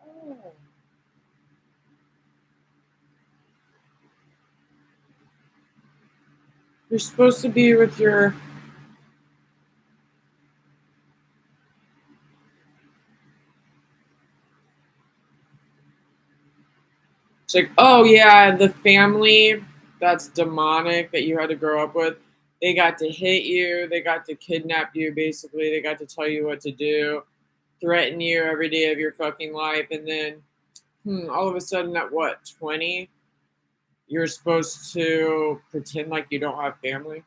Oh. You're supposed to be with your. It's like, oh yeah, the family that's demonic that you had to grow up with, they got to hit you, they got to kidnap you, basically, they got to tell you what to do, threaten you every day of your fucking life, and then all of a sudden at what, 20, you're supposed to pretend like you don't have family.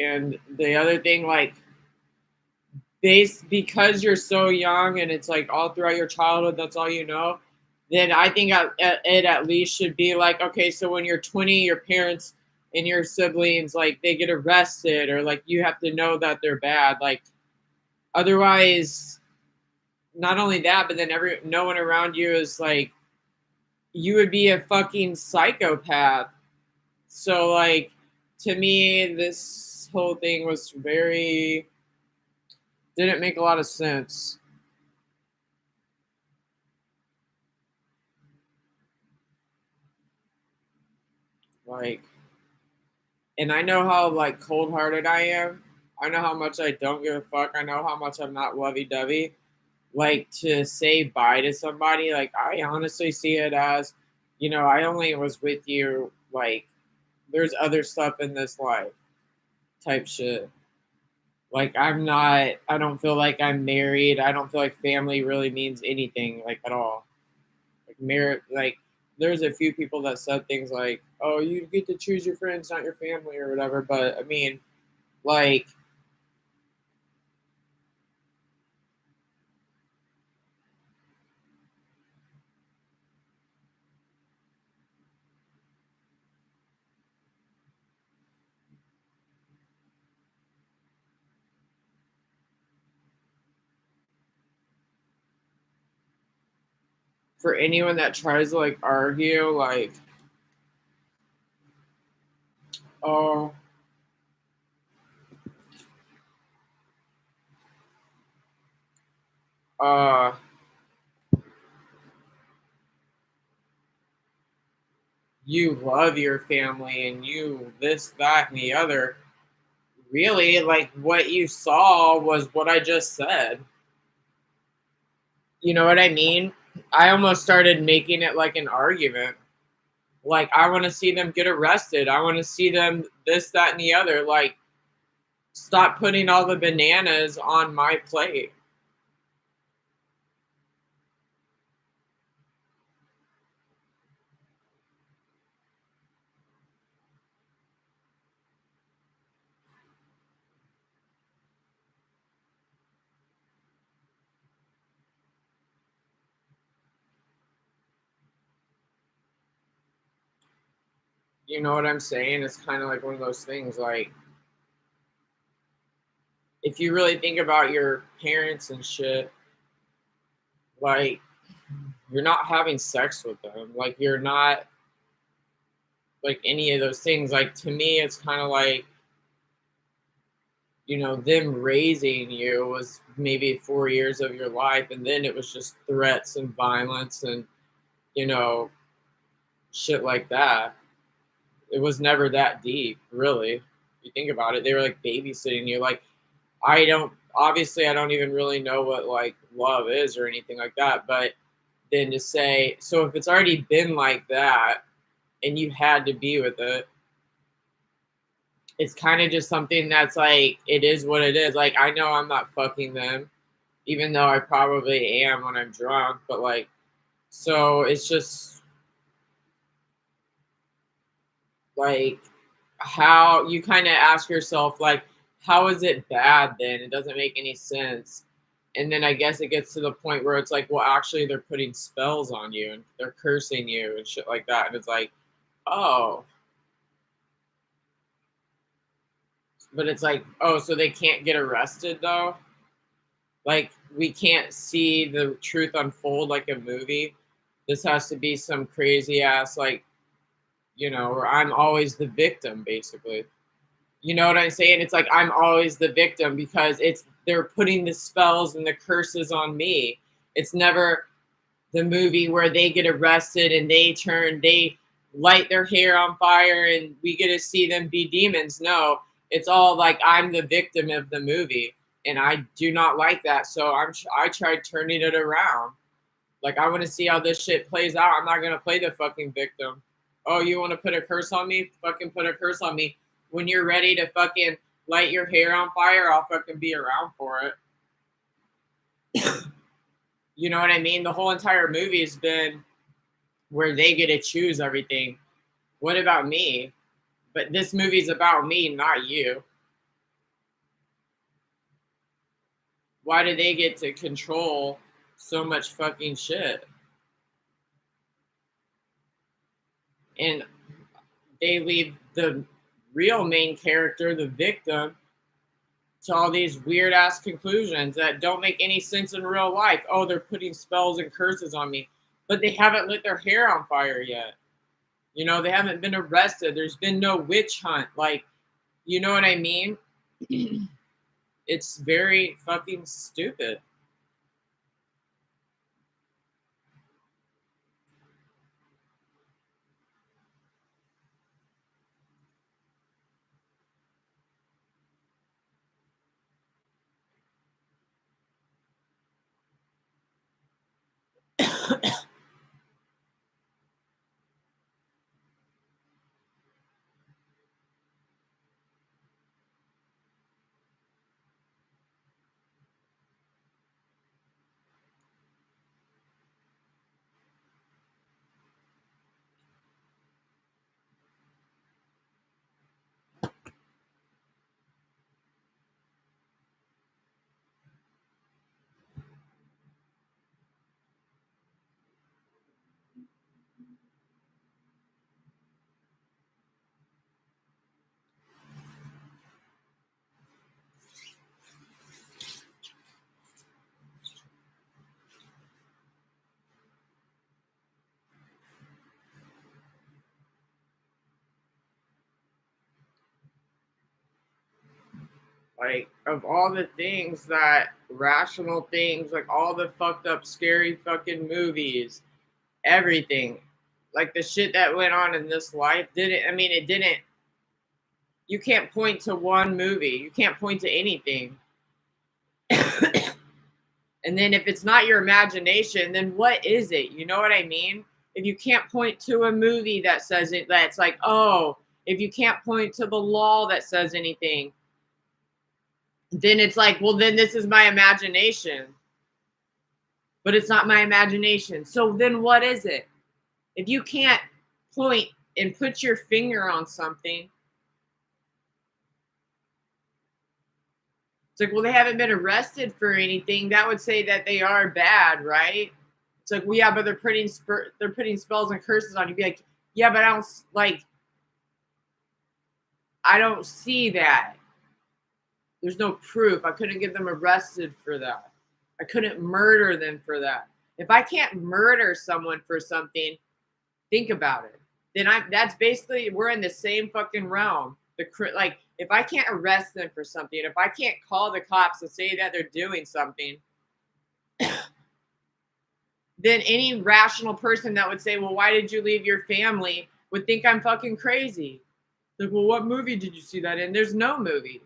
And the other thing, like, based because you're so young and it's like all throughout your childhood, that's all you know, then I think it at least should be like, okay, so when you're 20, your parents and your siblings, like, they get arrested, or like you have to know that they're bad. Like, otherwise, not only that, but then no one around you is like, you would be a fucking psychopath. So, like, to me, this whole thing was very, didn't make a lot of sense. Like, and I know how like cold hearted I am. I know how much I don't give a fuck. I know how much I'm not lovey dovey. Like, to say bye to somebody, like, I honestly see it as, I only was with you, like, there's other stuff in this life type shit. Like, I don't feel like I'm married. I don't feel like family really means anything, like, at all. Like, married, like, there's a few people that said things like, oh, you get to choose your friends, not your family, or whatever. But I mean, like, for anyone that tries to like argue, like, oh, uh, you love your family and you this, that, and the other. Really, like, what you saw was what I just said. You know what I mean? I almost started making it like an argument. Like, I want to see them get arrested. I want to see them this, that, and the other. Like, stop putting all the bananas on my plate. You know what I'm saying? It's kind of like one of those things. Like, if you really think about your parents and shit, like, you're not having sex with them. Like, you're not like any of those things. Like, to me, it's kind of like, them raising you was maybe 4 years of your life, and then it was just threats and violence and, you know, shit like that. It was never that deep, really. If you think about it, they were like babysitting you. Like, I don't even really know what like love is or anything like that. But then to say, so if it's already been like that and you had to be with it, it's kind of just something that's like, it is what it is. Like, I know I'm not fucking them, even though I probably am when I'm drunk, but like, so it's just like, how you kind of ask yourself, like, how is it bad then? It doesn't make any sense. And then I guess it gets to the point where it's like, well, actually, they're putting spells on you and they're cursing you and shit like that. And it's like, oh, but it's like, oh, so they can't get arrested though? Like, we can't see the truth unfold like a movie. This has to be some crazy ass, like, where I'm always the victim, basically. You know what I'm saying? It's like I'm always the victim because they're putting the spells and the curses on me. It's never the movie where they get arrested and they light their hair on fire and we get to see them be demons. No, it's all like I'm the victim of the movie, and I do not like that. So I tried turning it around. Like I want to see how this shit plays out. I'm not gonna play the fucking victim. Oh, you want to put a curse on me? Fucking put a curse on me. When you're ready to fucking light your hair on fire, I'll fucking be around for it. You know what I mean? The whole entire movie has been where they get to choose everything. What about me? But this movie's about me, not you. Why do they get to control so much fucking shit? And they leave the real main character, the victim, to all these weird ass conclusions that don't make any sense in real life. Oh, they're putting spells and curses on me, but they haven't lit their hair on fire yet. You know, they haven't been arrested. There's been no witch hunt. Like, you know what I mean? It's very fucking stupid. Like, of all the things that rational things, like all the fucked up, scary fucking movies, everything, like the shit that went on in this life didn't, I mean, it didn't, you can't point to one movie, you can't point to anything. And then if it's not your imagination, then what is it? You know what I mean? If you can't point to a movie that says it, that's like, oh, if you can't point to the law that says anything, then it's like, well, then this is my imagination. But it's not my imagination. So then what is it? If you can't point and put your finger on something, it's like, well, they haven't been arrested for anything. That would say that they are bad, right? It's like, well, yeah, but they're putting spells and curses on you. Be like, yeah, but I don't see that. There's no proof. I couldn't get them arrested for that. I couldn't murder them for that. If I can't murder someone for something, think about it. Then that's basically we're in the same fucking realm. Like if I can't arrest them for something, if I can't call the cops and say that they're doing something, then any rational person that would say, "Well, why did you leave your family?" would think I'm fucking crazy. Like, well, what movie did you see that in? There's no movie.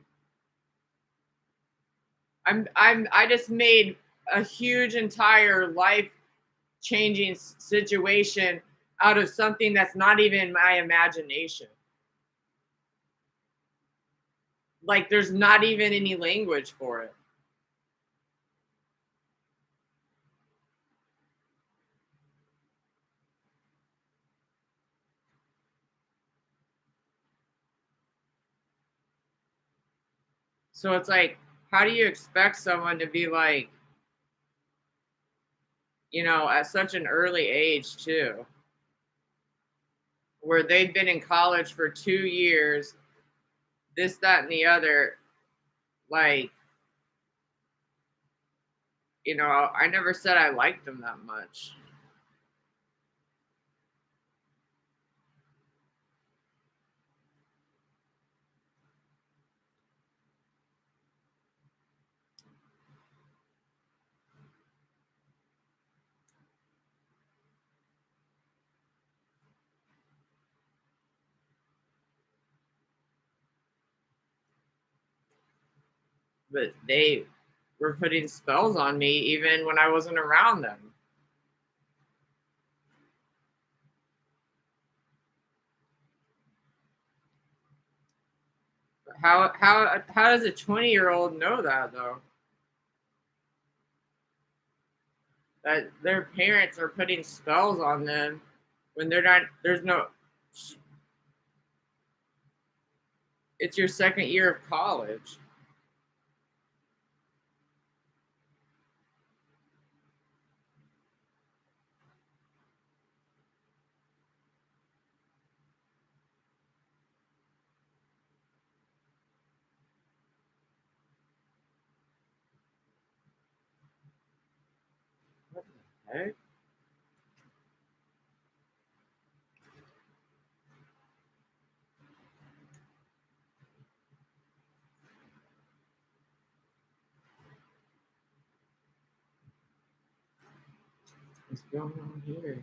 I just made a huge entire life changing situation out of something that's not even my imagination. Like there's not even any language for it. So it's like, how do you expect someone to be like, at such an early age too, where they've been in college for 2 years, this, that, and the other, like, I never said I liked them that much. but they were putting spells on me even when I wasn't around them. How does a 20-year-old know that though? That their parents are putting spells on them when they're not. There's no. It's your second year of college. What the heck? What's going on here?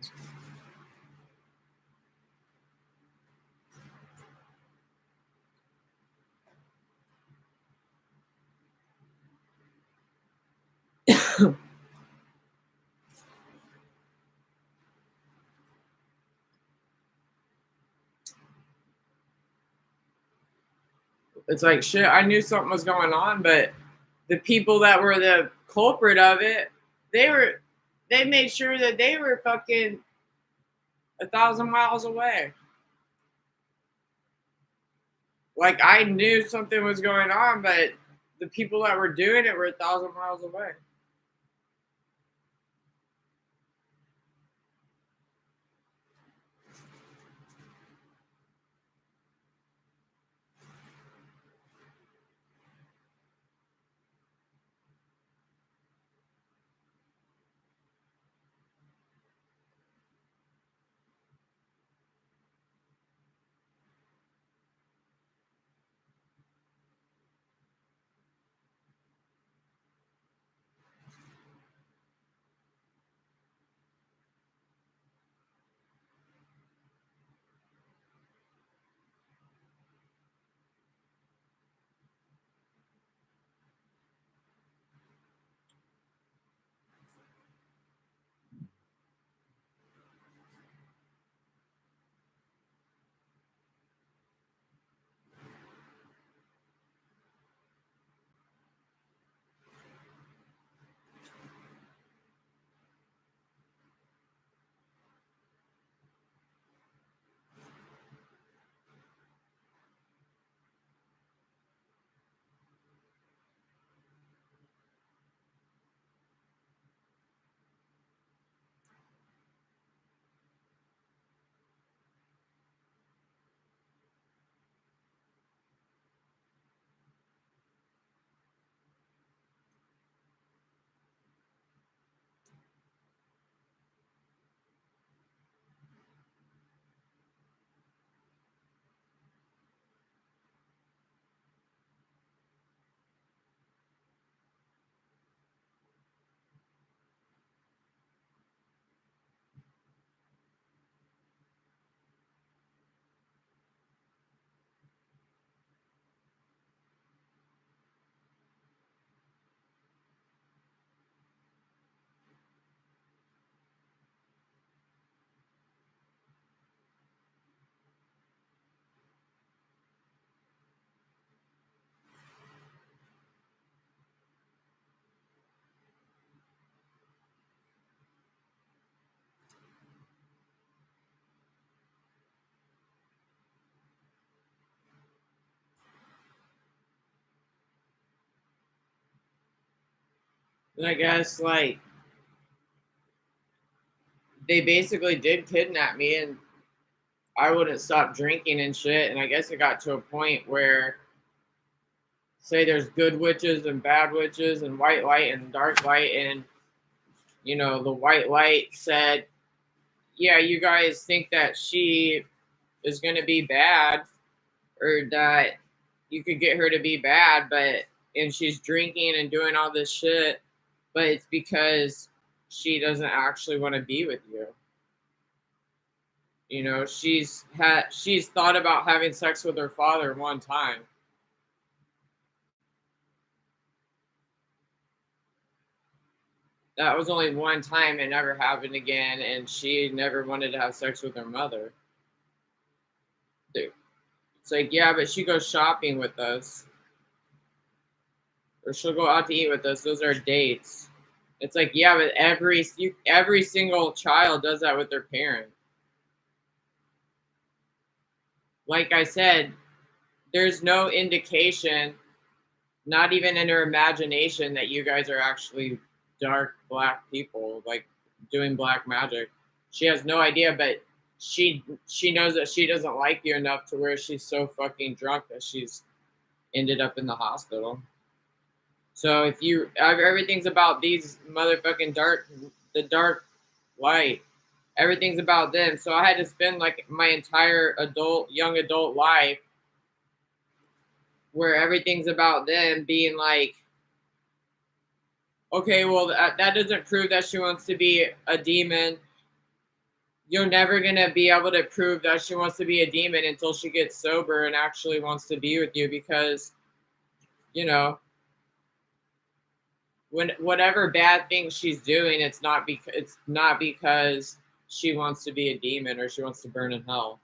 It's like shit. I knew something was going on, but the people that were the culprit of it, they were they made sure that they were fucking 1,000 miles away. Like I knew something was going on, but the people that were doing it were 1,000 miles away. And I guess like they basically did kidnap me and I wouldn't stop drinking and shit. And I guess it got to a point where say there's good witches and bad witches and white light and dark light and the white light said, yeah, you guys think that she is going to be bad or that you could get her to be bad, but and she's drinking and doing all this shit, but it's because she doesn't actually want to be with you. She's thought about having sex with her father one time. That was only one time. It never happened again, and she never wanted to have sex with her mother. Dude, it's like, yeah, but she goes shopping with us, or she'll go out to eat with us. Those are dates. It's like, yeah, but every single child does that with their parent. Like I said, there's no indication, not even in her imagination, that you guys are actually dark black people, like doing black magic. She has no idea, but she knows that she doesn't like you enough to where she's so fucking drunk that she's ended up in the hospital. So if you everything's about these motherfucking the dark light. Everything's about them. So I had to spend like my entire young adult life where everything's about them being like, okay, well, that doesn't prove that she wants to be a demon. You're never going to be able to prove that she wants to be a demon until she gets sober and actually wants to be with you because, you know, when whatever bad thing she's doing, it's not because she wants to be a demon or she wants to burn in hell.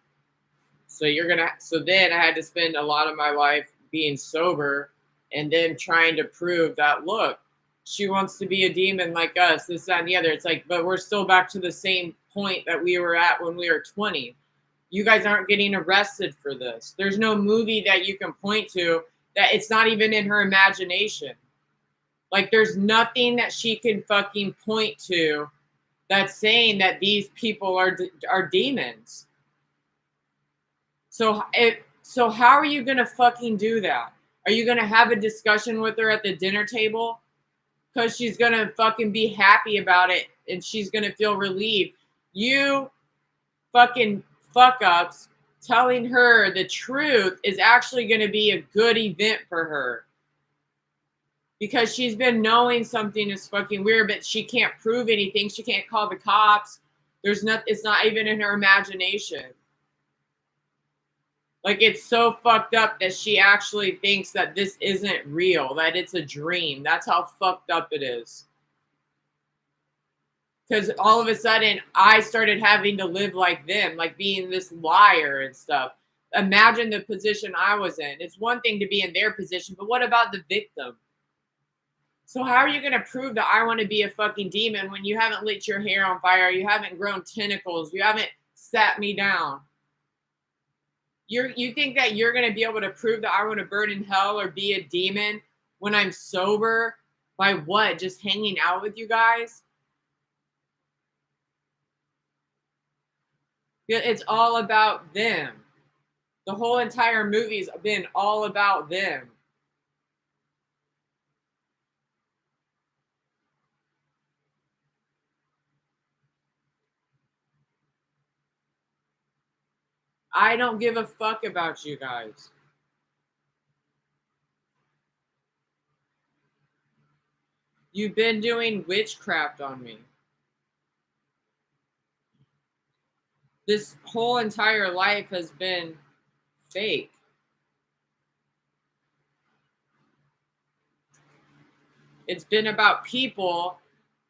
So then I had to spend a lot of my life being sober and then trying to prove that, look, she wants to be a demon like us, this, that, and the other. It's like, but we're still back to the same point that we were at when we were 20. You guys aren't getting arrested for this. There's no movie that you can point to that it's not even in her imagination. Like, there's nothing that she can fucking point to that's saying that these people are demons. So how are you gonna fucking do that? Are you gonna have a discussion with her at the dinner table? Because she's gonna fucking be happy about it and she's gonna feel relieved. You fucking fuck ups telling her the truth is actually gonna be a good event for her. Because she's been knowing something is fucking weird, but she can't prove anything. She can't call the cops. It's not even in her imagination. Like, it's so fucked up that she actually thinks that this isn't real, that it's a dream. That's how fucked up it is. Because all of a sudden, I started having to live like them, like being this liar and stuff. Imagine the position I was in. It's one thing to be in their position, but what about the victim? So how are you going to prove that I want to be a fucking demon when you haven't lit your hair on fire, you haven't grown tentacles, you haven't sat me down? You think that you're going to be able to prove that I want to burn in hell or be a demon when I'm sober by what? Just hanging out with you guys? It's all about them. The whole entire movie's been all about them. I don't give a fuck about you guys. You've been doing witchcraft on me. This whole entire life has been fake. It's been about people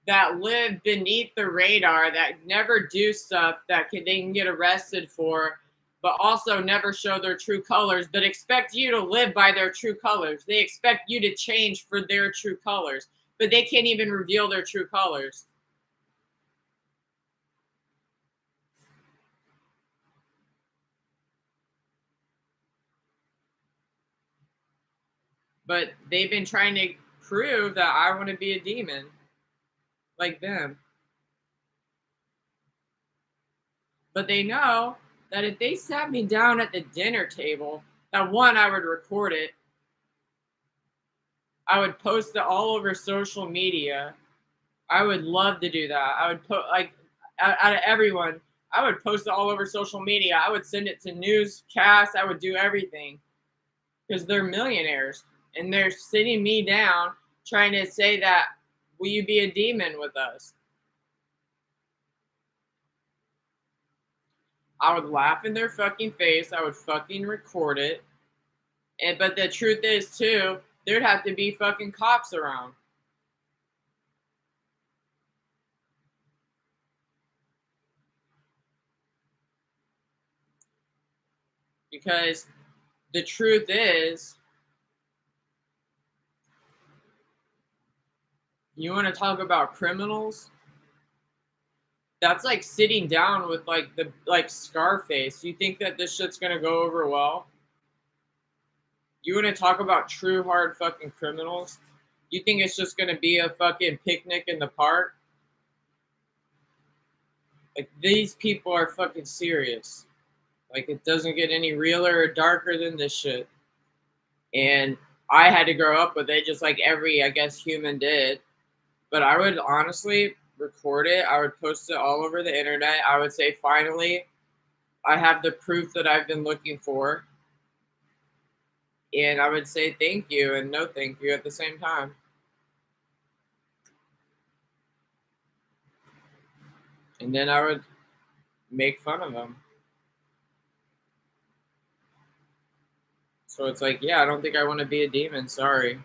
that live beneath the radar, that never do stuff they can get arrested for, but also never show their true colors, but expect you to live by their true colors. They expect you to change for their true colors, but they can't even reveal their true colors. But they've been trying to prove that I want to be a demon like them. But they know that if they sat me down at the dinner table, that one, I would record it. I would post it all over social media. I would love to do that. I would put like out of everyone, I would post it all over social media. I would send it to newscasts. I would do everything because they're millionaires and they're sitting me down trying to say that, will you be a demon with us? I would laugh in their fucking face. I would fucking record it. But the truth is too, there'd have to be fucking cops around. Because the truth is, you want to talk about criminals? That's like sitting down with like the like Scarface. You think that this shit's gonna go over well? You want to talk about true hard fucking criminals? You think it's just gonna be a fucking picnic in the park? Like these people are fucking serious. Like it doesn't get any realer or darker than this shit. And I had to grow up with it just like every, I guess, human did. But I would honestly record it. I would post it all over the internet. I would say, finally, I have the proof that I've been looking for. And I would say thank you and no thank you at the same time. And then I would make fun of them. So it's like, yeah, I don't think I want to be a demon. Sorry.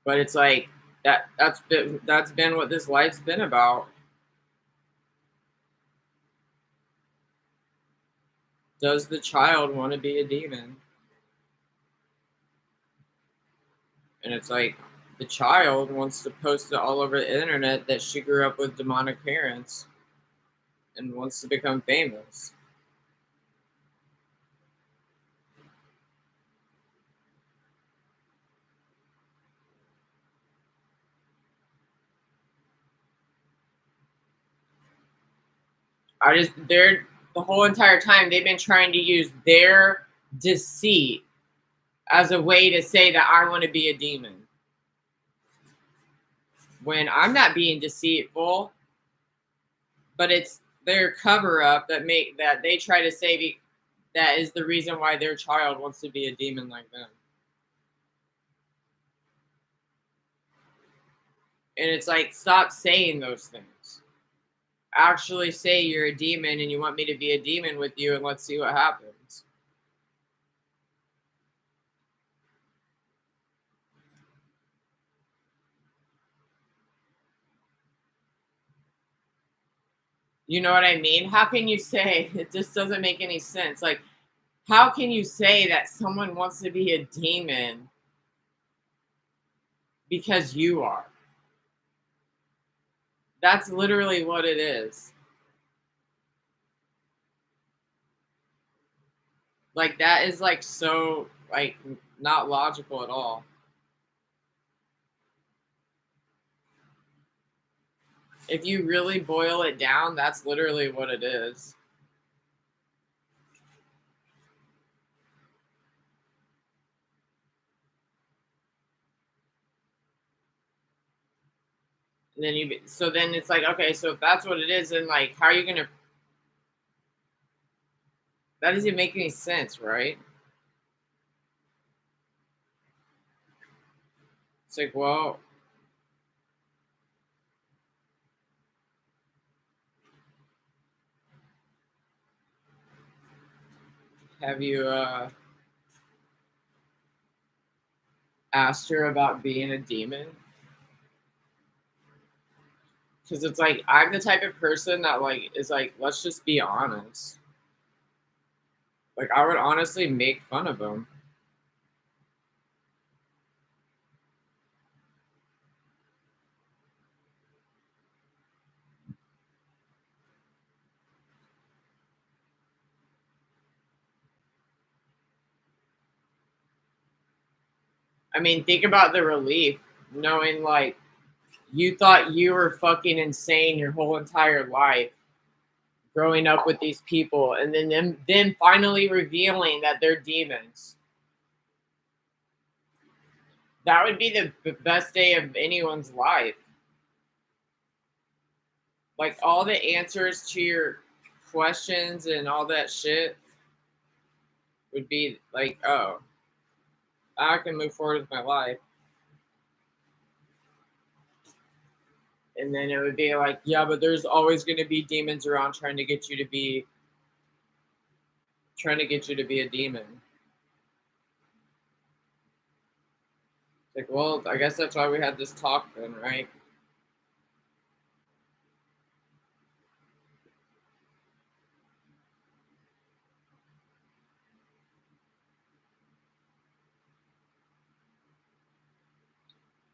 But it's like that's been what this life's been about. Does the child want to be a demon? And it's like the child wants to post it all over the internet that she grew up with demonic parents and wants to become famous. They're the whole entire time they've been trying to use their deceit as a way to say that I want to be a demon. When I'm not being deceitful, but it's their cover up that they try to say that is the reason why their child wants to be a demon like them. And it's like, stop saying those things. Actually say you're a demon and you want me to be a demon with you, and let's see what happens. You know what I mean? How can you say it just doesn't make any sense? Like, how can you say that someone wants to be a demon because you are? That's literally what it is. Like that is like so like not logical at all. If you really boil it down, that's literally what it is. And then then it's like, okay, so if that's what it is, then like how are you gonna that doesn't make any sense, right? It's like, well, have you asked her about being a demon? Because it's like I'm the type of person that like is like, let's just be honest. Like I would honestly make fun of him. I mean, think about the relief knowing like you thought you were fucking insane your whole entire life growing up with these people, and then them finally revealing that they're demons. That would be the best day of anyone's life. Like all the answers to your questions and all that shit would be like, oh, I can move forward with my life. And then it would be like, yeah, but there's always going to be demons around trying to get you to be a demon. Like, well, I guess that's why we had this talk then, right?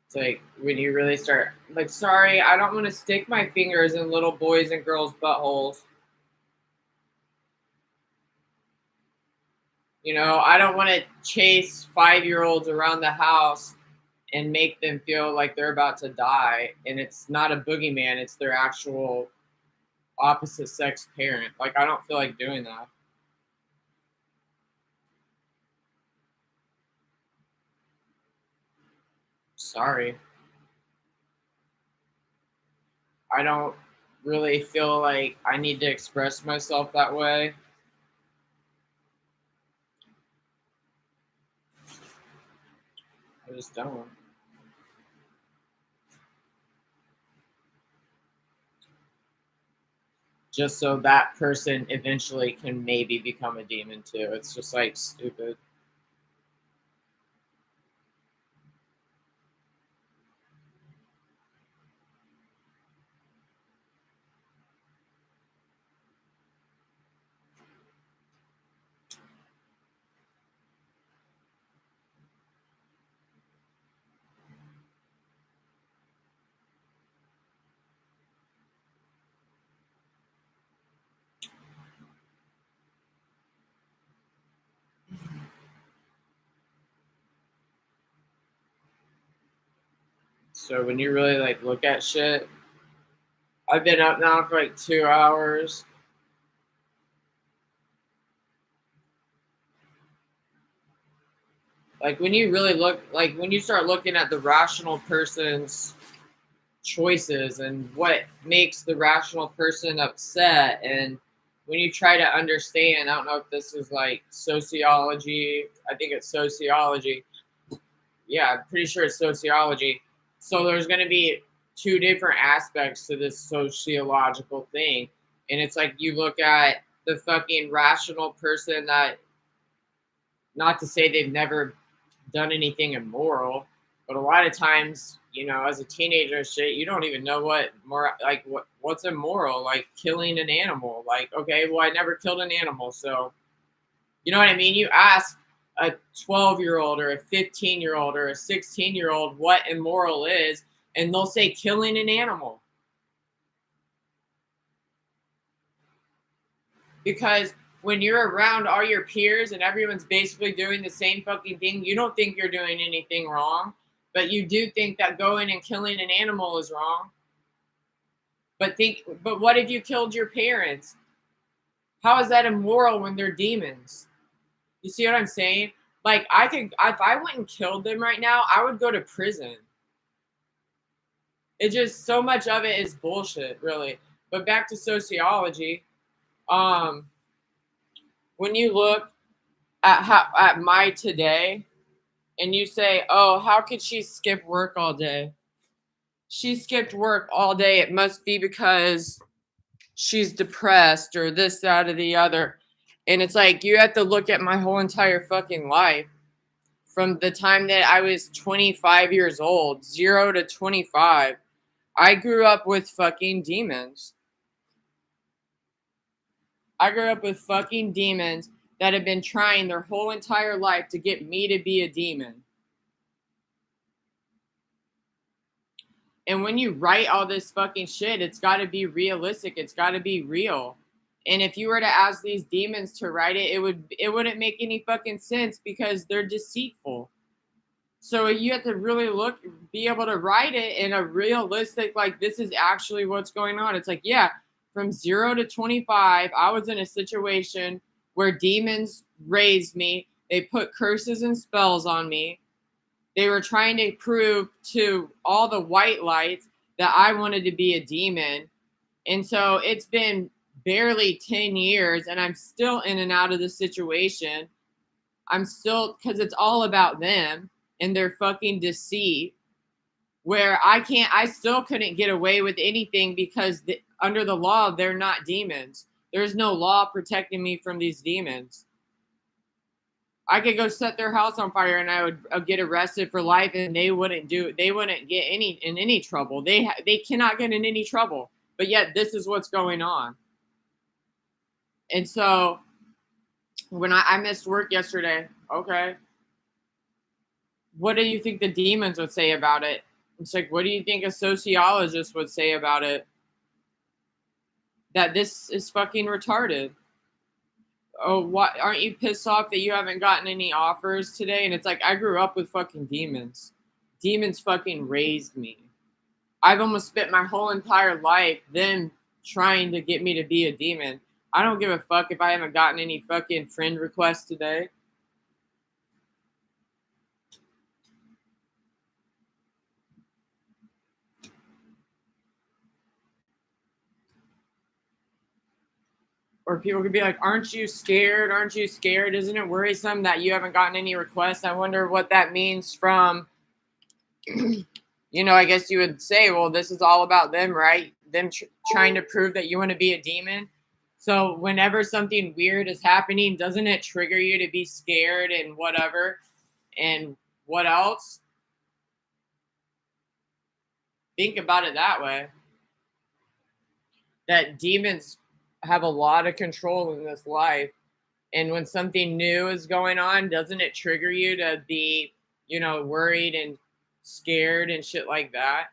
It's like when you really start, like, sorry, I don't want to stick my fingers in little boys and girls' buttholes. You know, I don't want to chase 5-year-olds around the house and make them feel like they're about to die. And it's not a boogeyman, it's their actual opposite sex parent. Like, I don't feel like doing that. Sorry. I don't really feel like I need to express myself that way. I just don't. Just so that person eventually can maybe become a demon too. It's just like stupid. So when you really like look at shit, I've been up now for like 2 hours. Like when you really look, like when you start looking at the rational person's choices and what makes the rational person upset, and when you try to understand, I don't know if this is like sociology, I think it's sociology. Yeah, I'm pretty sure it's sociology. So there's going to be two different aspects to this sociological thing. And it's like you look at the fucking rational person that, not to say they've never done anything immoral, but a lot of times, you know, as a teenager, shit, you don't even know what more like what's immoral, like killing an animal. Like, okay, well, I never killed an animal, so you know what I mean. You ask a 12-year-old or a 15-year-old or a 16-year-old what immoral is, and they'll say killing an animal because when you're around all your peers and everyone's basically doing the same fucking thing, you don't think you're doing anything wrong, but you do think that going and killing an animal is wrong. But what if you killed your parents? How is that immoral when they're demons? You see what I'm saying? Like I could, if I went and killed them right now, I would go to prison. It just so much of it is bullshit, really. But back to sociology. Um, when you look at my today, and you say, "Oh, how could she skip work all day?" She skipped work all day. It must be because she's depressed or this, that, or the other. And it's like you have to look at my whole entire fucking life from the time that I was 25 years old, 0 to 25. I grew up with fucking demons. I grew up with fucking demons that have been trying their whole entire life to get me to be a demon. And when you write all this fucking shit, it's got to be realistic. It's got to be real. And if you were to ask these demons to write it, it wouldn't make any fucking sense because they're deceitful. So you have to really be able to write it in a realistic, like this is actually what's going on. It's like, yeah, from 0 to 25, I was in a situation where demons raised me. They put curses and spells on me. They were trying to prove to all the white lights that I wanted to be a demon. And so it's been barely 10 years and I'm still in and out of the situation. I'm still, because it's all about them and their fucking deceit, where I still couldn't get away with anything because under the law, they're not demons. There's no law protecting me from these demons. I could go set their house on fire and I would get arrested for life, and they wouldn't get any trouble. They cannot get in any trouble. But yet this is what's going on. And so when I missed work yesterday, okay, what do you think the demons would say about it? It's like, what do you think a sociologist would say about it? That this is fucking retarded. Oh, what, aren't you pissed off that you haven't gotten any offers today? And it's like, I grew up with fucking demons. Demons fucking raised me. I've almost spent my whole entire life them trying to get me to be a demon. I don't give a fuck if I haven't gotten any fucking friend requests today. Or people could be like, aren't you scared? Aren't you scared? Isn't it worrisome that you haven't gotten any requests? I wonder what that means from, I guess you would say, well, this is all about them, right? Them trying to prove that you want to be a demon. So whenever something weird is happening, doesn't it trigger you to be scared and whatever? And what else? Think about it that way. That demons have a lot of control in this life. And when something new is going on, doesn't it trigger you to be, worried and scared and shit like that?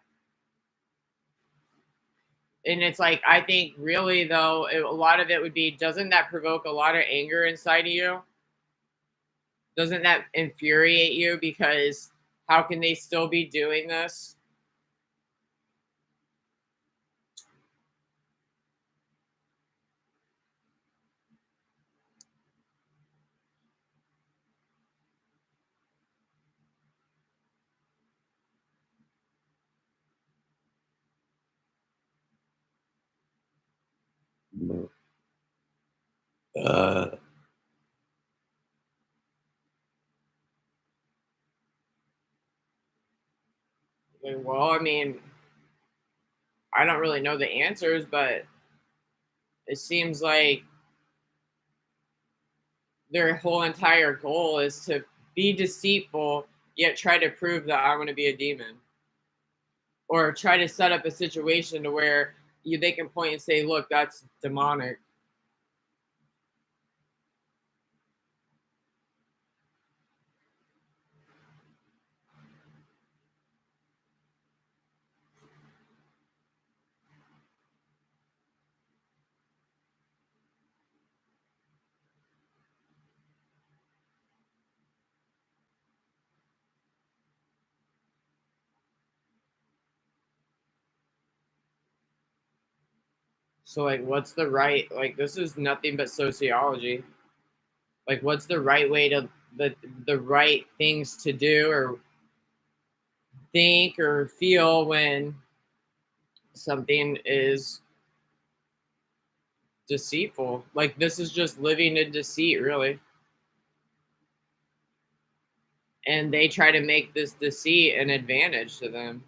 And it's like, I think really though, a lot of it would be, doesn't that provoke a lot of anger inside of you? Doesn't that infuriate you? Because how can they still be doing this? Uh, well, I mean, I don't really know the answers, but it seems like their whole entire goal is to be deceitful, yet try to prove that I want to be a demon, or try to set up a situation to where they can point and say, "Look, that's demonic." So, like, what's the right? Like, this is nothing but sociology. Like, what's the right way to the right things to do or think or feel when something is deceitful? Like, this is just living in deceit, really. And they try to make this deceit an advantage to them,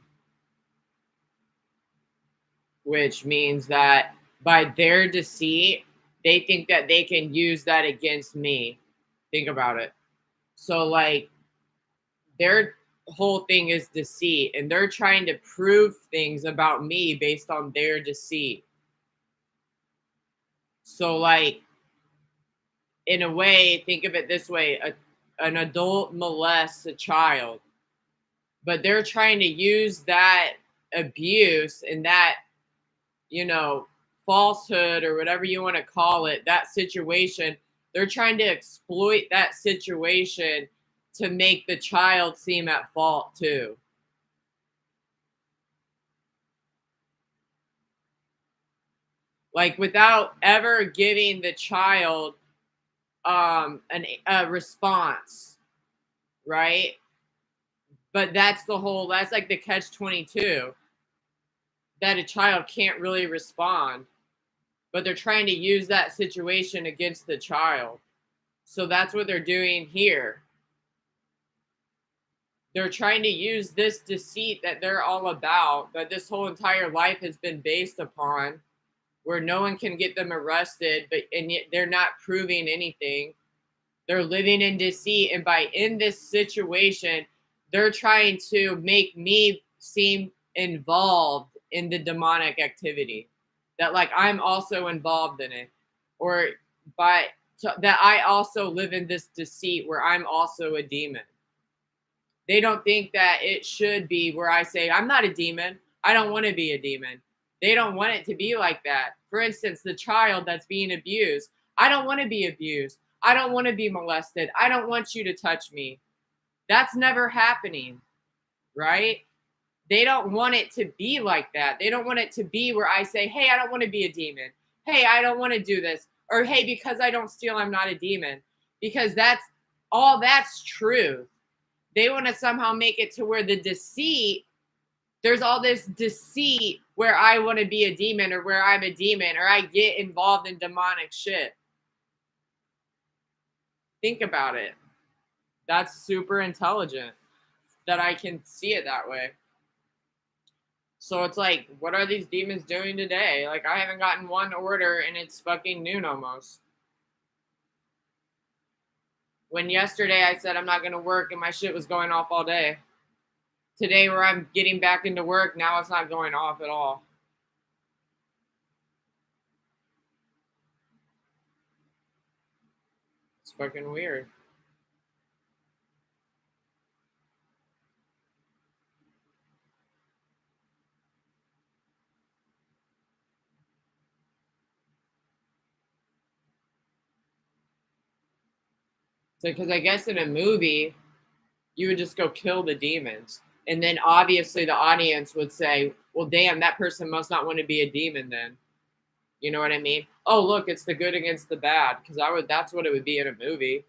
which means that by their deceit, they think that they can use that against me. Think about it. So, like, their whole thing is deceit, and they're trying to prove things about me based on their deceit. So, like, in a way, think of it this way: an adult molests a child, but they're trying to use that abuse and that, you know, falsehood or whatever you want to call it, that situation, they're trying to exploit that situation to make the child seem at fault too. Like without ever giving the child a response, right? But that's like the catch 22, that a child can't really respond, but they're trying to use that situation against the child. So that's what they're doing here. They're trying to use this deceit that they're all about, that this whole entire life has been based upon, where no one can get them arrested, but and yet they're not proving anything. They're living in deceit. And by in this situation, they're trying to make me seem involved in the demonic activity. That like I'm also involved in it. Or by that I also live in this deceit where I'm also a demon. They don't think that it should be where I say, I'm not a demon. I don't want to be a demon. They don't want it to be like that. For instance, the child that's being abused. I don't want to be abused. I don't want to be molested. I don't want you to touch me. That's never happening, right? They don't want it to be like that. They don't want it to be where I say, hey, I don't want to be a demon. Hey, I don't want to do this. Or hey, because I don't steal, I'm not a demon. Because that's true. They want to somehow make it to where there's all this deceit where I want to be a demon or where I'm a demon or I get involved in demonic shit. Think about it. That's super intelligent that I can see it that way. So it's like, what are these demons doing today? Like, I haven't gotten one order and it's fucking noon almost. When yesterday I said I'm not going to work and my shit was going off all day. Today, where I'm getting back into work, now it's not going off at all. It's fucking weird. So, because I guess in a movie, you would just go kill the demons. And then obviously the audience would say, well, damn, that person must not want to be a demon then. You know what I mean? Oh, look, it's the good against the bad. Because that's what it would be in a movie.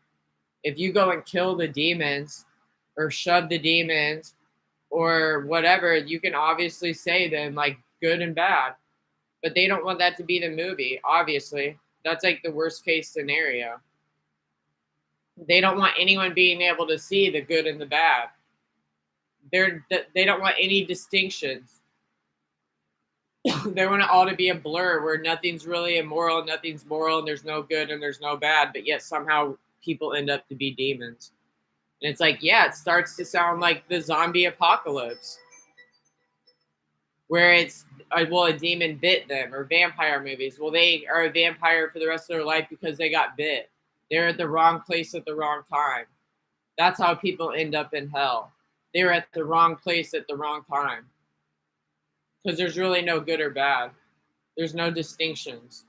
If you go and kill the demons or shove the demons or whatever, you can obviously say them like good and bad. But they don't want that to be the movie, obviously. That's like the worst case scenario. They don't want anyone being able to see the good and the bad. They don't want any distinctions. They want it all to be a blur where nothing's really immoral, nothing's moral, and there's no good and there's no bad, but yet somehow people end up to be demons. And it's like, yeah, it starts to sound like the zombie apocalypse, where it's, well, a demon bit them, or vampire movies. Well, they are a vampire for the rest of their life because they got bit. They're at the wrong place at the wrong time. That's how people end up in hell. They were at the wrong place at the wrong time. Because there's really no good or bad. There's no distinctions.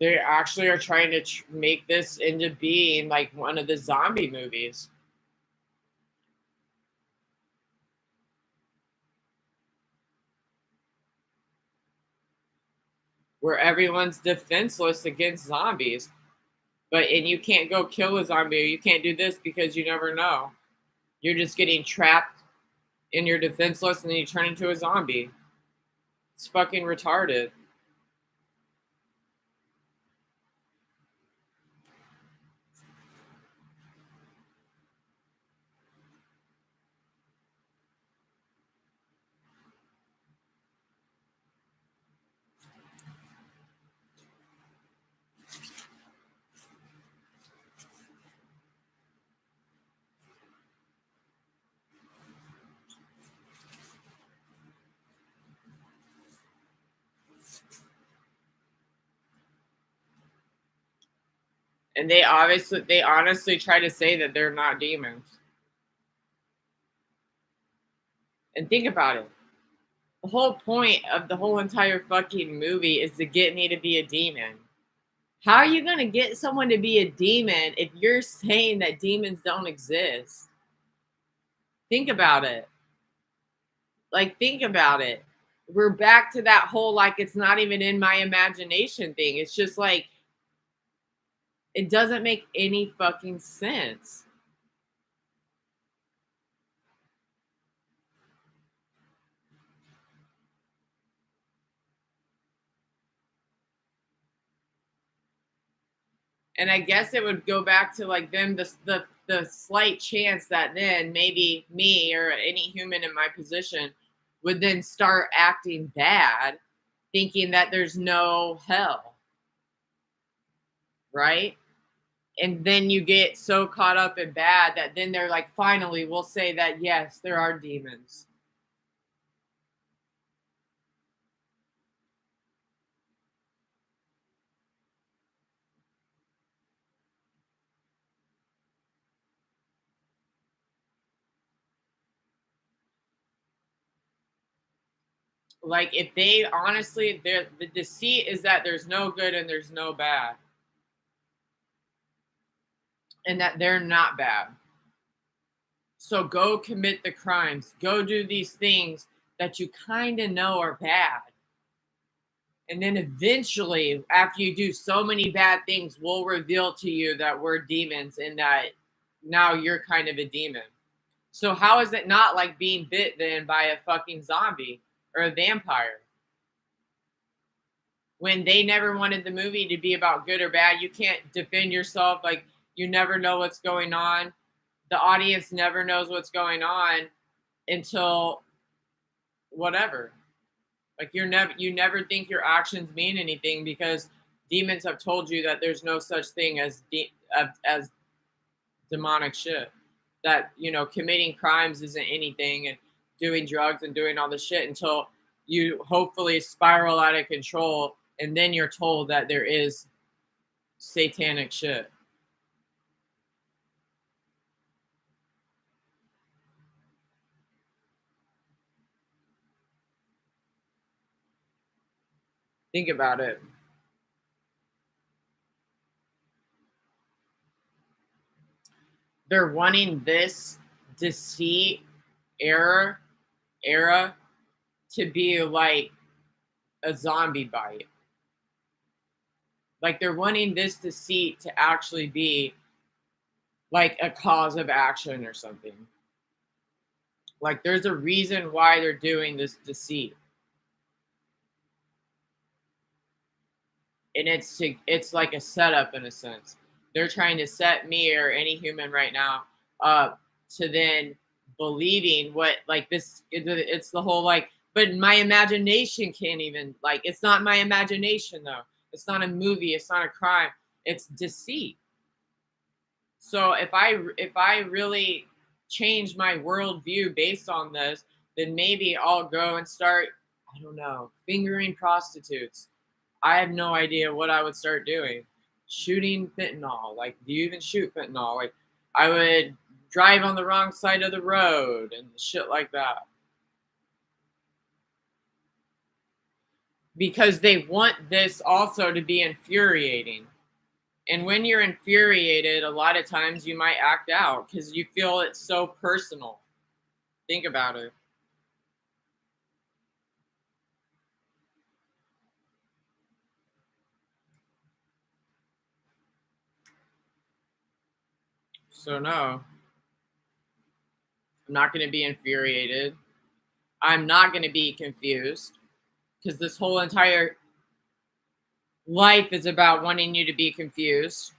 They actually are trying to make this into being like one of the zombie movies. Where everyone's defenseless against zombies. And you can't go kill a zombie or you can't do this because you never know. You're just getting trapped and you're defenseless and then you turn into a zombie. It's fucking retarded. And they honestly try to say that they're not demons. And think about it. The whole point of the whole entire fucking movie is to get me to be a demon. How are you going to get someone to be a demon if you're saying that demons don't exist? Think about it. Like, think about it. We're back to that whole, like, it's not even in my imagination thing. It's just like, it doesn't make any fucking sense. And I guess it would go back to like them the slight chance that then maybe me or any human in my position would then start acting bad, thinking that there's no hell, right? And then you get so caught up in bad that then they're like, finally, we'll say that yes, there are demons. Like if they honestly, the deceit is that there's no good and there's no bad, and that they're not bad. So go commit the crimes, go do these things that you kind of know are bad. And then eventually, after you do so many bad things, we'll reveal to you that we're demons and that now you're kind of a demon. So how is it not like being bit then by a fucking zombie or a vampire? When they never wanted the movie to be about good or bad, you can't defend yourself. Like you never know what's going on. The audience never knows what's going on until whatever. Like you never think your actions mean anything because demons have told you that there's no such thing as as demonic shit. That committing crimes isn't anything, and doing drugs and doing all this shit until you hopefully spiral out of control, and then you're told that there is satanic shit. Think about it. They're wanting this deceit era to be like a zombie bite. Like they're wanting this deceit to actually be like a cause of action or something. Like there's a reason why they're doing this deceit. And it's like a setup in a sense. They're trying to set me or any human right now up to then believing what like this it's the whole like but my imagination can't even like it's not my imagination though. It's not a movie, it's not a crime. It's deceit. So if I really change my worldview based on this, then maybe I'll go and start, I don't know, fingering prostitutes. I have no idea what I would start doing. Shooting fentanyl. Like, do you even shoot fentanyl? Like, I would drive on the wrong side of the road and shit like that. Because they want this also to be infuriating. And when you're infuriated, a lot of times you might act out because you feel it's so personal. Think about it. So, no, I'm not going to be infuriated. I'm not going to be confused because this whole entire life is about wanting you to be confused.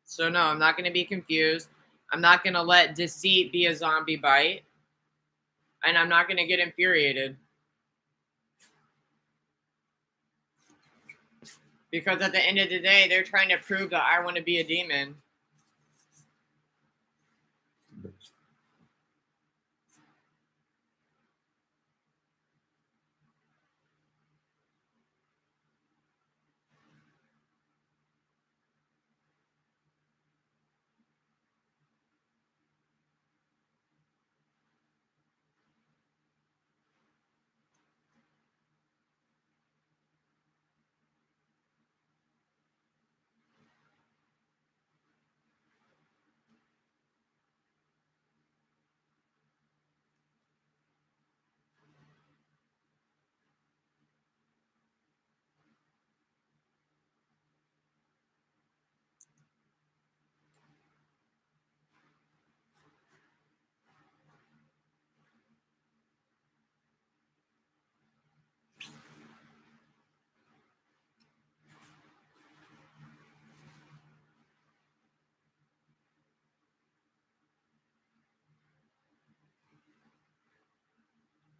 So, no, I'm not going to be confused. I'm not going to let deceit be a zombie bite. And I'm not going to get infuriated. Because at the end of the day, they're trying to prove that I want to be a demon.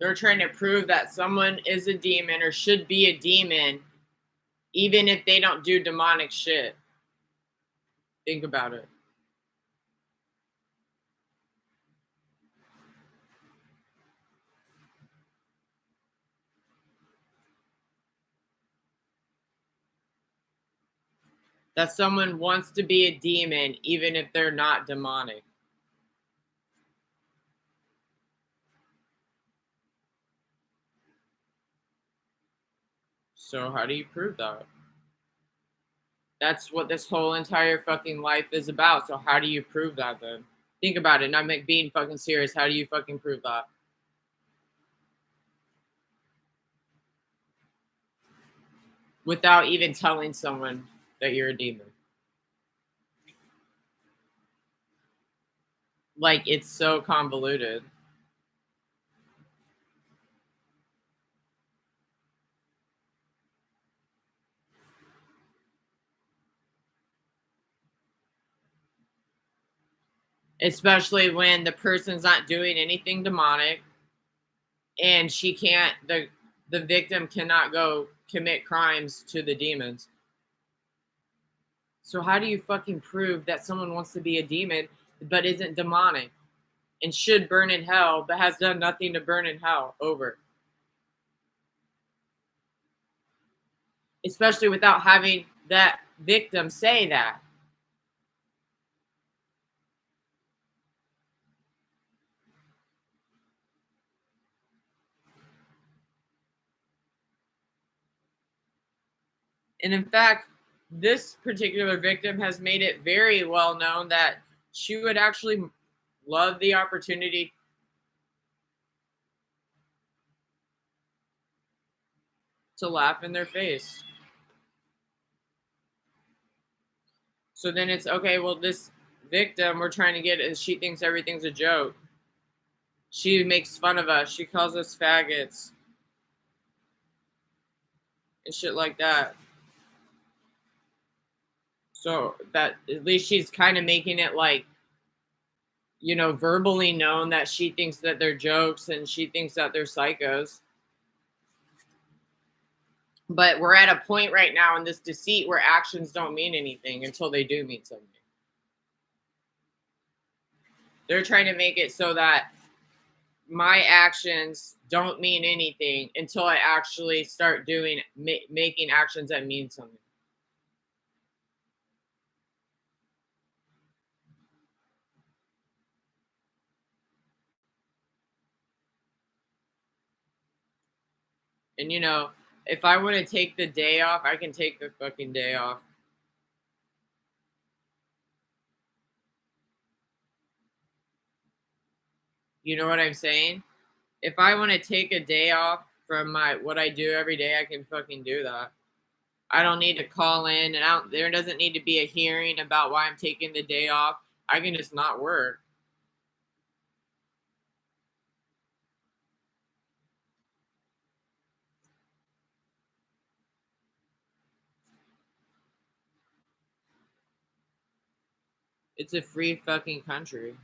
They're trying to prove that someone is a demon or should be a demon, even if they don't do demonic shit. Think about it. That someone wants to be a demon, even if they're not demonic. So, how do you prove that? That's what this whole entire fucking life is about. So, how do you prove that then? Think about it. And I'm like being fucking serious. How do you fucking prove that? Without even telling someone that you're a demon. Like, it's so convoluted. Especially when the person's not doing anything demonic and she can't the victim cannot go commit crimes to the demons. So how do you fucking prove that someone wants to be a demon but isn't demonic and should burn in hell but has done nothing to burn in hell over? Especially without having that victim say that. And in fact, this particular victim has made it very well known that she would actually love the opportunity to laugh in their face. So then it's okay, well, this victim we're trying to get is she thinks everything's a joke. She makes fun of us. She calls us faggots and shit like that. So that at least she's kind of making it like, verbally known that she thinks that they're jokes and she thinks that they're psychos. But we're at a point right now in this deceit where actions don't mean anything until they do mean something. They're trying to make it so that my actions don't mean anything until I actually start doing making actions that mean something. And if I want to take the day off, I can take the fucking day off. You know what I'm saying? If I want to take a day off from my what I do every day, I can fucking do that. I don't need to call in, and there doesn't need to be a hearing about why I'm taking the day off. I can just not work. It's a free fucking country.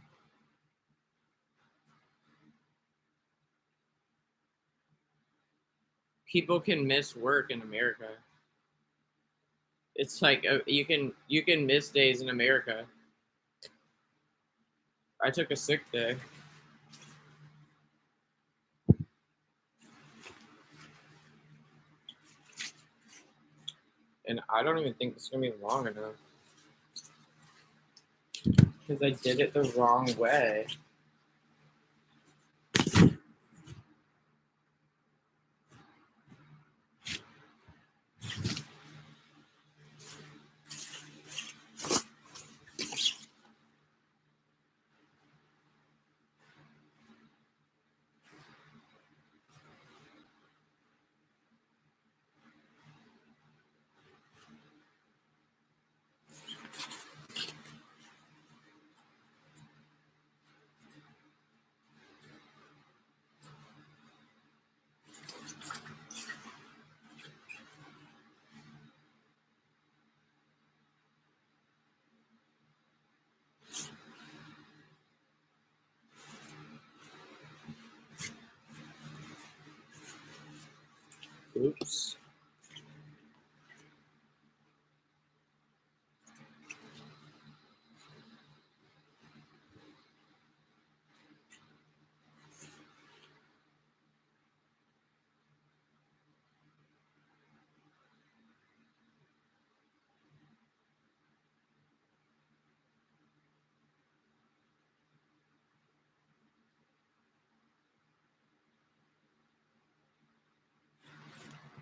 People can miss work in America. It's like you can miss days in America. I took a sick day. And I don't even think it's gonna be long enough. Because I did it the wrong way. Oops.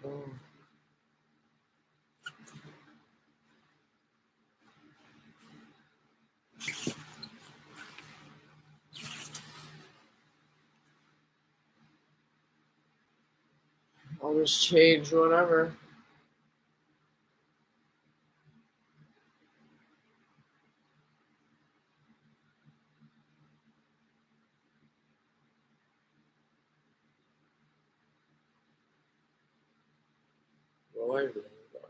Oh. I'll just change whatever. Well, I really don't.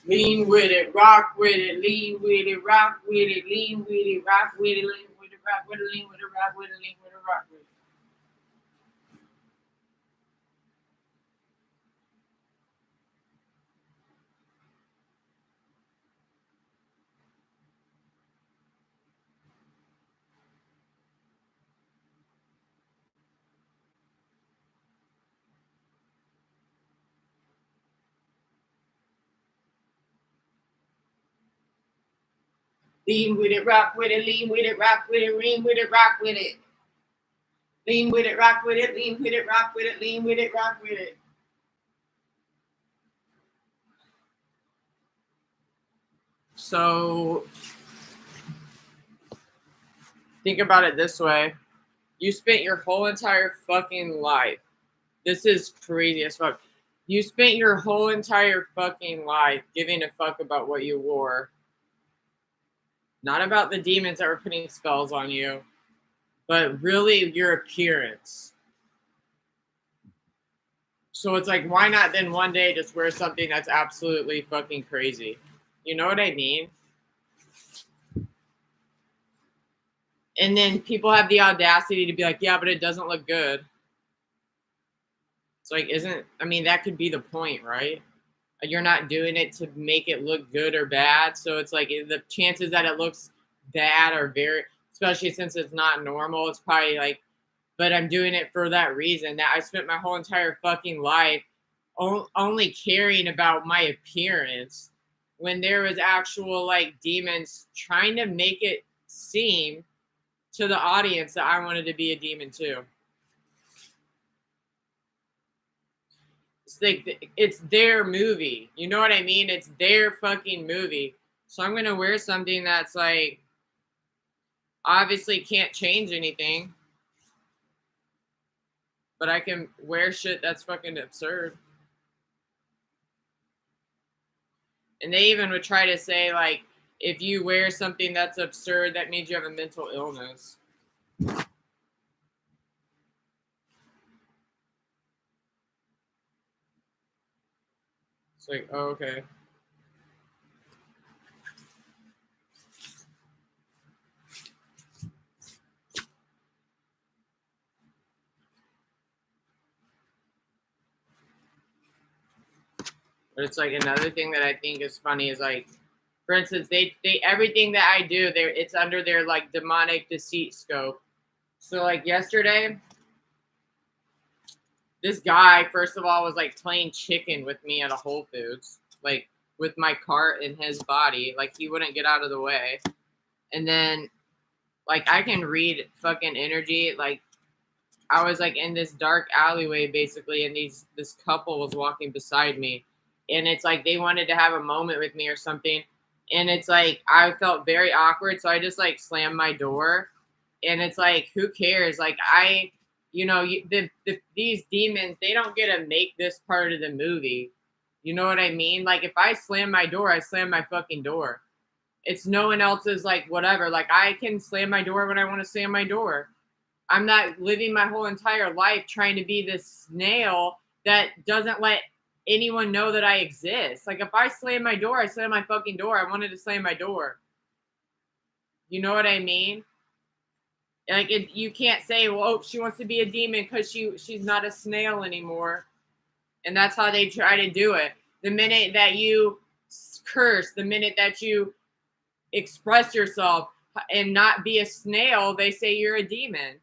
Lean with it, rock with it, lean with it, rock with it, lean with it, rock with it, lean with it, rock with it, lean with it, rock with it, lean with it, rock with it. Lean with it, rock with it, lean with it, rock with it, lean with it, rock with it. Lean with it, rock with it, lean with it, rock with it, lean with it, rock with it. So think about it this way. You spent your whole entire fucking life. This is crazy as fuck. You spent your whole entire fucking life giving a fuck about what you wore. Not about the demons that were putting spells on you, but really your appearance. So it's like, why not then one day just wear something that's absolutely fucking crazy? You know what I mean? And then people have the audacity to be like, yeah, but it doesn't look good. It's like, I mean, that could be the point, right? You're not doing it to make it look good or bad. So it's like the chances that it looks bad are very, especially since it's not normal. It's probably like, but I'm doing it for that reason that I spent my whole entire fucking life only caring about my appearance when there was actual like demons trying to make it seem to the audience that I wanted to be a demon too. It's like it's their movie. You know what I mean? It's their fucking movie. So I'm gonna wear something that's like obviously can't change anything, but I can wear shit that's fucking absurd. And they even would try to say like if you wear something that's absurd, that means you have a mental illness. It's like, oh, okay. But it's like another thing that I think is funny is like, for instance, they everything that I do, they it's under their like demonic deceit scope. So like yesterday, this guy first of all was like playing chicken with me at a Whole Foods, like with my cart in his body, like he wouldn't get out of the way. And then like I can read fucking energy. Like I was like in this dark alleyway basically, and this couple was walking beside me, and it's like they wanted to have a moment with me or something, and it's like I felt very awkward, so I just like slammed my door, and it's like who cares? Like I, these demons they don't get to make this part of the movie. You know what I mean? Like if I slam my door, I slam my fucking door. It's no one else's like whatever. Like I can slam my door when I want to slam my door. I'm not living my whole entire life trying to be this snail that doesn't let anyone know that I exist. Like if I slam my door, I slam my fucking door. I wanted to slam my door. You know what I mean? Like you can't say, "Well, oh, she wants to be a demon because she's not a snail anymore," and that's how they try to do it. The minute that you curse, the minute that you express yourself and not be a snail, they say you're a demon.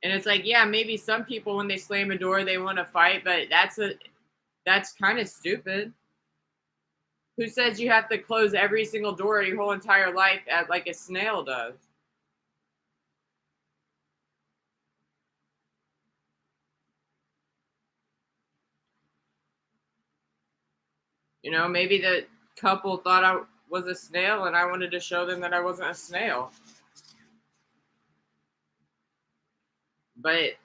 And it's like, yeah, maybe some people when they slam a door they want to fight, but that's kind of stupid. Who says you have to close every single door your whole entire life at like a snail does? You know, maybe the couple thought I was a snail and I wanted to show them that I wasn't a snail. But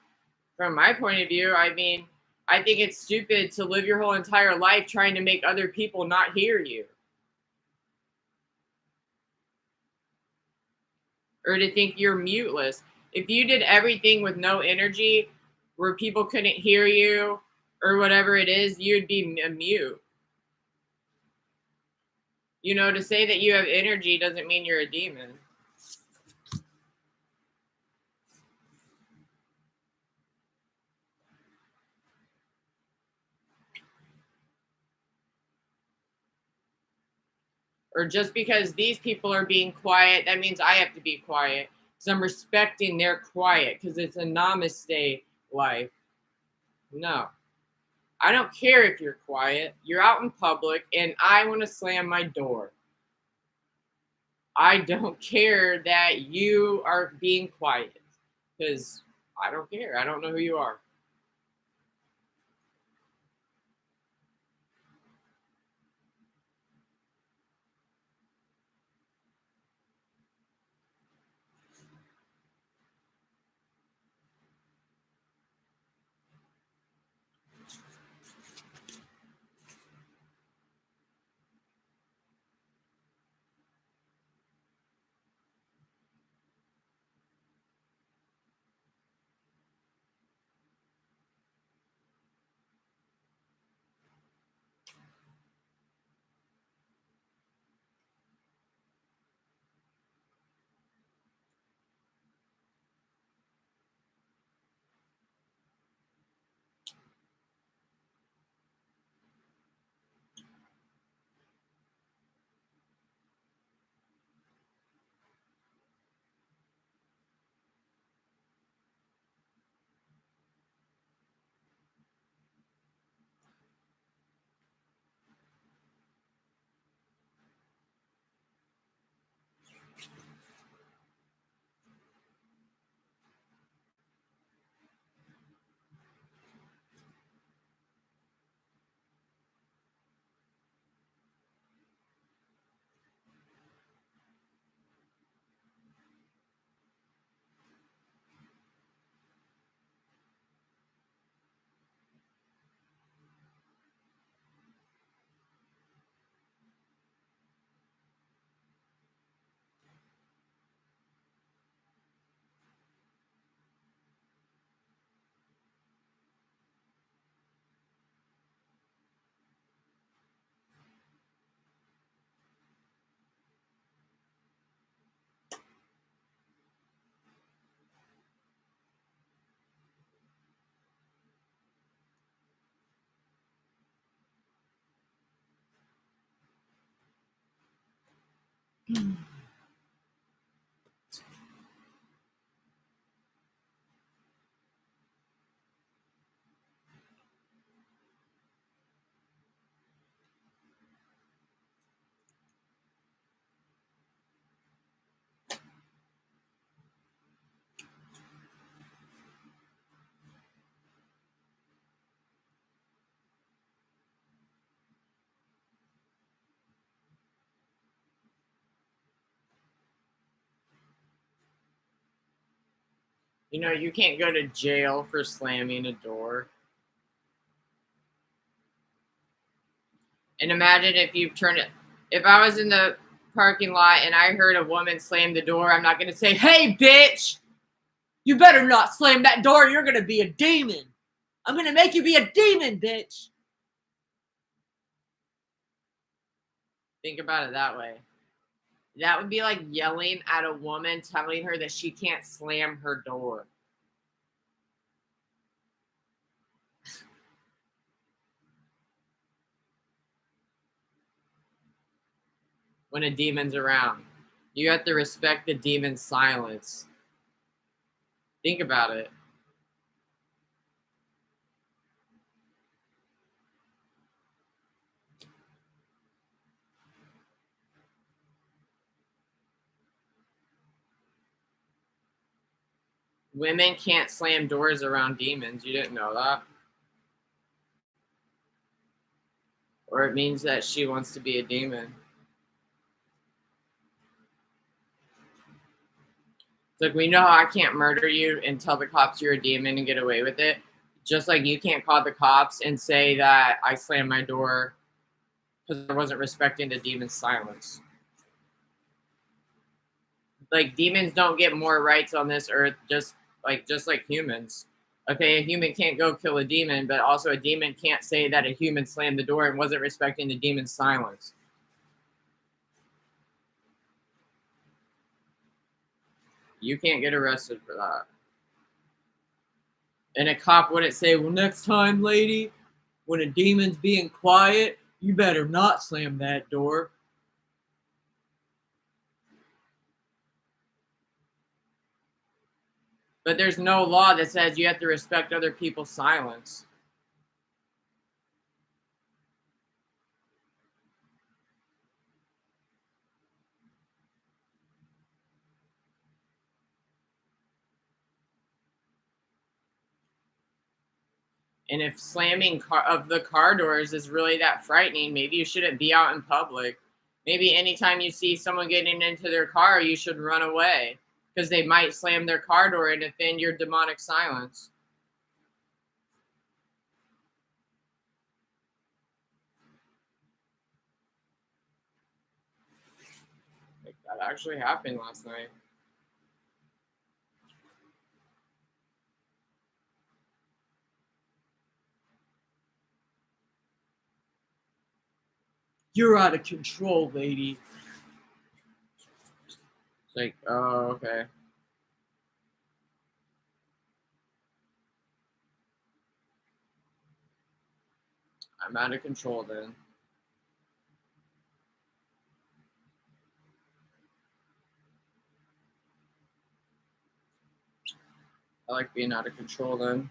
from my point of view, I mean, I think it's stupid to live your whole entire life trying to make other people not hear you or to think you're muteless. If you did everything with no energy where people couldn't hear you or whatever it is, you'd be a mute. You know, to say that you have energy doesn't mean you're a demon. Or just because these people are being quiet, that means I have to be quiet. Because I'm respecting their quiet because it's a namaste life. No. I don't care if you're quiet. You're out in public and I want to slam my door. I don't care that you are being quiet because I don't care. I don't know who you are. You know, you can't go to jail for slamming a door. And imagine if you turn it, if I was in the parking lot and I heard a woman slam the door, I'm not going to say, "Hey, bitch, you better not slam that door. You're going to be a demon. I'm going to make you be a demon, bitch." Think about it that way. That would be like yelling at a woman, telling her that she can't slam her door. When a demon's around, you have to respect the demon's silence. Think about it. Women can't slam doors around demons. You didn't know that? Or it means that she wants to be a demon. It's like, we know I can't murder you and tell the cops you're a demon and get away with it. Just like you can't call the cops and say that I slammed my door because I wasn't respecting the demon's silence. Like, demons don't get more rights on this earth, just like humans. Okay, a human can't go kill a demon, but also a demon can't say that a human slammed the door and wasn't respecting the demon's silence. You can't get arrested for that. And a cop wouldn't say, "Well, next time, lady, when a demon's being quiet, you better not slam that door." But there's no law that says you have to respect other people's silence. And if slamming of the car doors is really that frightening, maybe you shouldn't be out in public. Maybe anytime you see someone getting into their car, you should run away because they might slam their car door and offend your demonic silence. Like, that actually happened last night. "You're out of control, lady." It's like, oh, okay. I'm out of control then. I like being out of control then.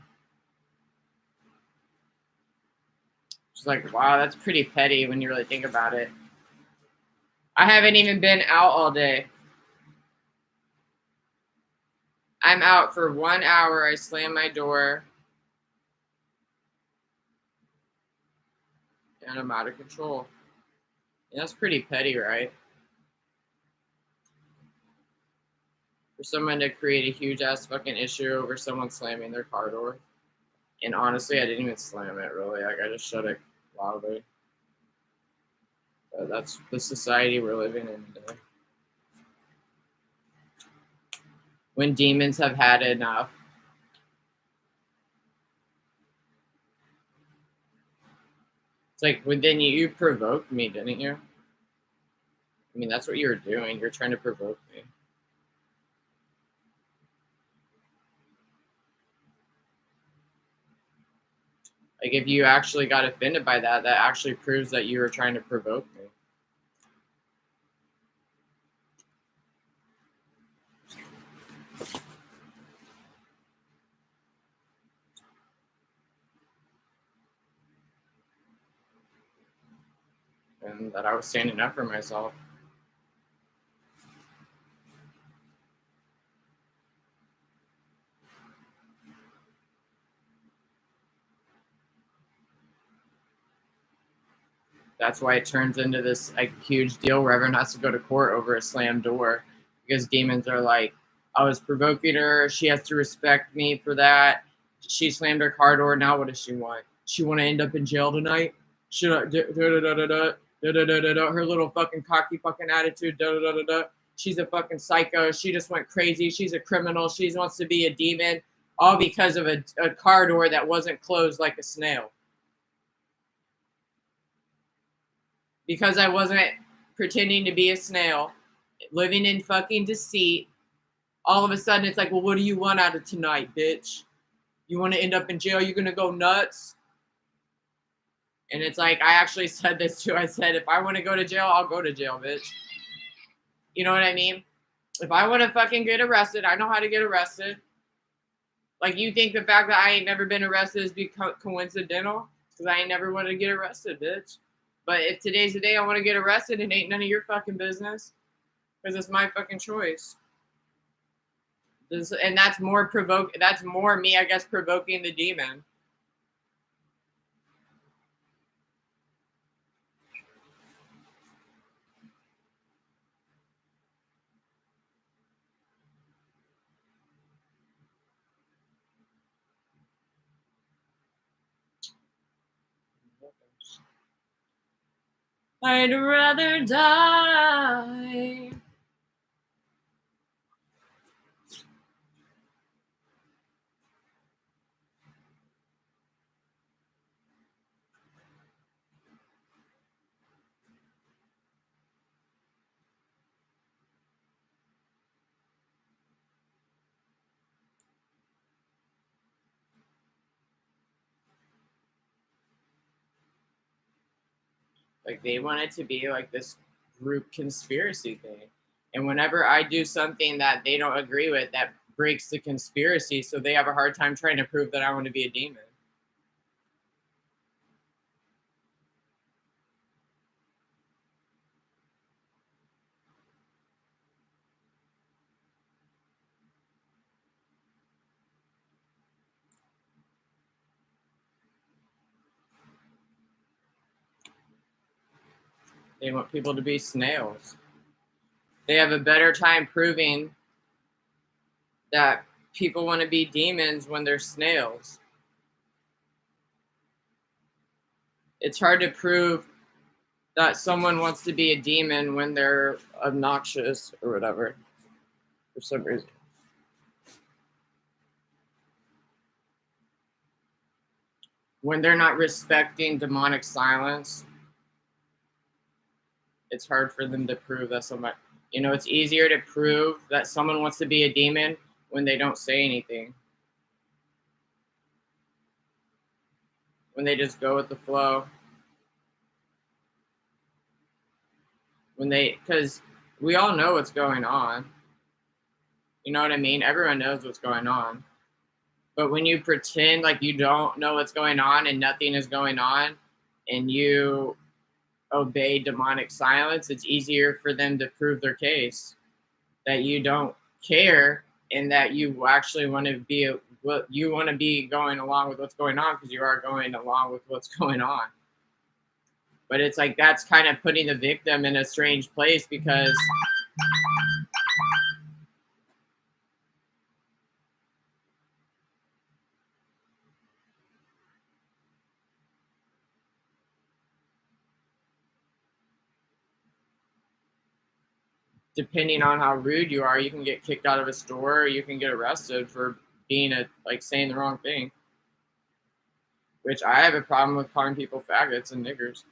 It's like, wow, that's pretty petty when you really think about it. I haven't even been out all day. I'm out for 1 hour. I slam my door and I'm out of control. And that's pretty petty, right? For someone to create a huge ass fucking issue over someone slamming their car door. And honestly, I didn't even slam it really. Like, I just shut it loudly. But that's the society we're living in today. When demons have had enough. It's like, well, then you provoked me, didn't you? I mean, that's what you were doing. You're trying to provoke me. Like, if you actually got offended by that, that actually proves that you were trying to provoke me. and that I was standing up for myself. That's why it turns into this like huge deal where everyone has to go to court over a slammed door because demons are like, I was provoking her. She has to respect me for that. She slammed her car door. Now what does she want? She want to end up in jail tonight? Should I? Her little fucking cocky fucking attitude. She's a fucking psycho. She just went crazy. She's a criminal. She wants to be a demon, all because of a car door that wasn't closed like a snail. Because I wasn't pretending to be a snail, living in fucking deceit. All of a sudden, it's like, well, what do you want out of tonight, bitch? You want to end up in jail? You're going to go nuts? And it's like, I actually said this too. I said, if I want to go to jail, I'll go to jail, bitch. You know what I mean? If I want to fucking get arrested, I know how to get arrested. Like, you think the fact that I ain't never been arrested is coincidental? Because I ain't never want to get arrested, bitch. But if today's the day I want to get arrested, it ain't none of your fucking business. Because it's my fucking choice. And that's more that's more me, I guess, provoking the demon. I'd rather die. Like, they want it to be like this group conspiracy thing. And whenever I do something that they don't agree with, that breaks the conspiracy, so they have a hard time trying to prove that I want to be a demon. They want people to be snails. They have a better time proving that people want to be demons when they're snails. It's hard to prove that someone wants to be a demon when they're obnoxious or whatever for some reason. When they're not respecting demonic silence, it's hard for them to prove that somebody, it's easier to prove that someone wants to be a demon when they don't say anything. When they just go with the flow. Because we all know what's going on. You know what I mean? Everyone knows what's going on. But when you pretend like you don't know what's going on and nothing is going on, and you obey demonic silence, it's easier for them to prove their case that you don't care and that you actually want to be going along with what's going on because you are going along with what's going on. But it's like that's kind of putting the victim in a strange place because depending on how rude you are, you can get kicked out of a store or you can get arrested for being saying the wrong thing. Which I have a problem with calling people faggots and niggers.